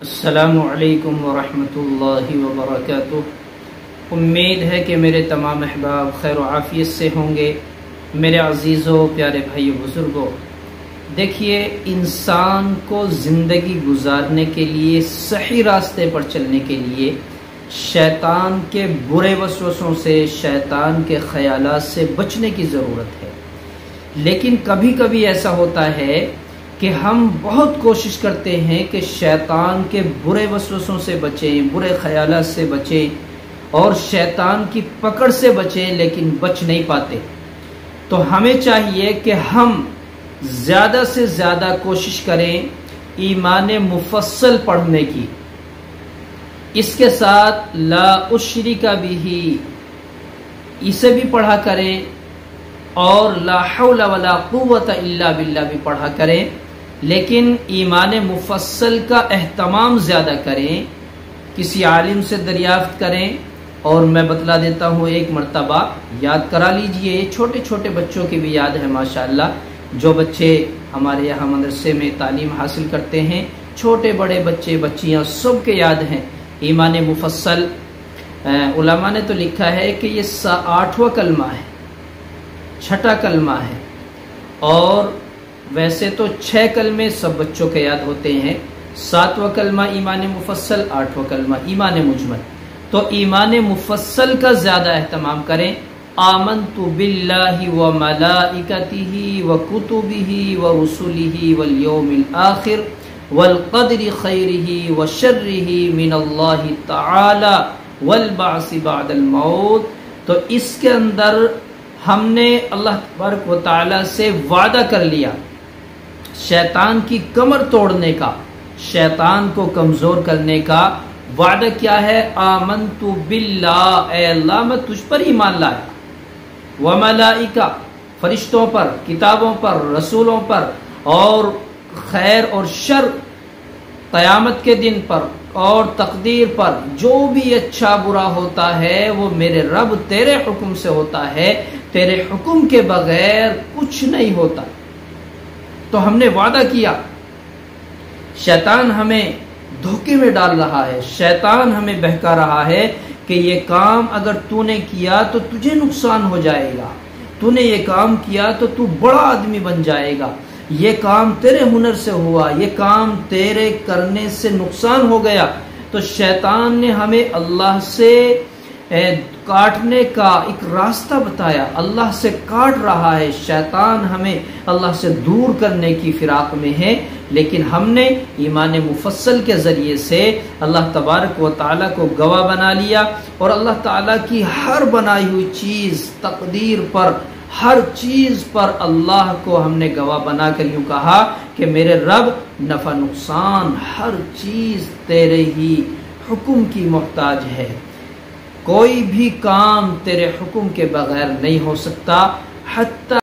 السلام علیکم ورحمۃ اللہ وبرکاتہ۔ امید ہے کہ میرے تمام احباب خیر و عافیت سے ہوں گے۔ میرے عزیزوں، پیارے بھائیو، بزرگوں، دیکھیے، انسان کو زندگی گزارنے کے لیے، صحیح راستے پر چلنے کے لیے شیطان کے برے وسوسوں سے، شیطان کے خیالات سے بچنے کی ضرورت ہے۔ لیکن کبھی کبھی ایسا ہوتا ہے کہ ہم بہت کوشش کرتے ہیں کہ شیطان کے برے وسوسوں سے بچیں، برے خیالات سے بچیں اور شیطان کی پکڑ سے بچیں، لیکن بچ نہیں پاتے۔ تو ہمیں چاہیے کہ ہم زیادہ سے زیادہ کوشش کریں ایمان مفصل پڑھنے کی، اس کے ساتھ لا اشرک بہ اسے بھی پڑھا کریں اور لا حول ولا قوت الا باللہ بھی پڑھا کریں، لیکن ایمان مفصل کا اہتمام زیادہ کریں، کسی عالم سے دریافت کریں۔ اور میں بتلا دیتا ہوں، ایک مرتبہ یاد کرا لیجئے، چھوٹے چھوٹے بچوں کی بھی یاد ہے ماشاءاللہ، جو بچے ہمارے یہاں مدرسے میں تعلیم حاصل کرتے ہیں، چھوٹے بڑے بچے بچیاں سب کے یاد ہیں ایمان مفصل۔ علماء نے تو لکھا ہے کہ یہ 8واں کلمہ ہے، 6واں کلمہ ہے، اور ویسے تو 6 کلمے سب بچوں کے یاد ہوتے ہیں، 7واں کلمہ ایمان مفصل، 8واں کلمہ ایمان مجمل۔ تو ایمان مفصل کا زیادہ اہتمام کریں۔ آمنت باللہ وملائکتہ وکتبہ ورسلہ والیوم الآخر والقدر خیرہ وشرہ من اللہ تعالی والبعث بعد الموت۔ تو اس کے اندر ہم نے اللہ تبارک و تعالی سے وعدہ کر لیا شیطان کی کمر توڑنے کا، شیطان کو کمزور کرنے کا وعدہ کیا ہے؟ آمنت باللہ، اے اللہ میں تجھ پر ایمان لایا، وملائکہ فرشتوں پر، کتابوں پر، رسولوں پر، اور خیر اور شر قیامت کے دن پر اور تقدیر پر، جو بھی اچھا برا ہوتا ہے وہ میرے رب تیرے حکم سے ہوتا ہے، تیرے حکم کے بغیر کچھ نہیں ہوتا۔ تو ہم نے وعدہ کیا، شیطان ہمیں دھوکے میں ڈال رہا ہے، شیطان ہمیں بہکا رہا ہے کہ یہ کام اگر تو نے کیا تو تجھے نقصان ہو جائے گا، تو نے یہ کام کیا تو تو بڑا آدمی بن جائے گا، یہ کام تیرے ہنر سے ہوا، یہ کام تیرے کرنے سے نقصان ہو گیا۔ تو شیطان نے ہمیں اللہ سے کاٹنے کا ایک راستہ بتایا، اللہ سے کاٹ رہا ہے، شیطان ہمیں اللہ سے دور کرنے کی فراق میں ہے۔ لیکن ہم نے ایمان مفصل کے ذریعے سے اللہ تبارک و تعالیٰ کو گواہ بنا لیا، اور اللہ تعالیٰ کی ہر بنائی ہوئی چیز، تقدیر پر، ہر چیز پر اللہ کو ہم نے گواہ بنا کر یوں کہا کہ میرے رب، نفع نقصان ہر چیز تیرے ہی حکم کی محتاج ہے، کوئی بھی کام تیرے حکم کے بغیر نہیں ہو سکتا، حتی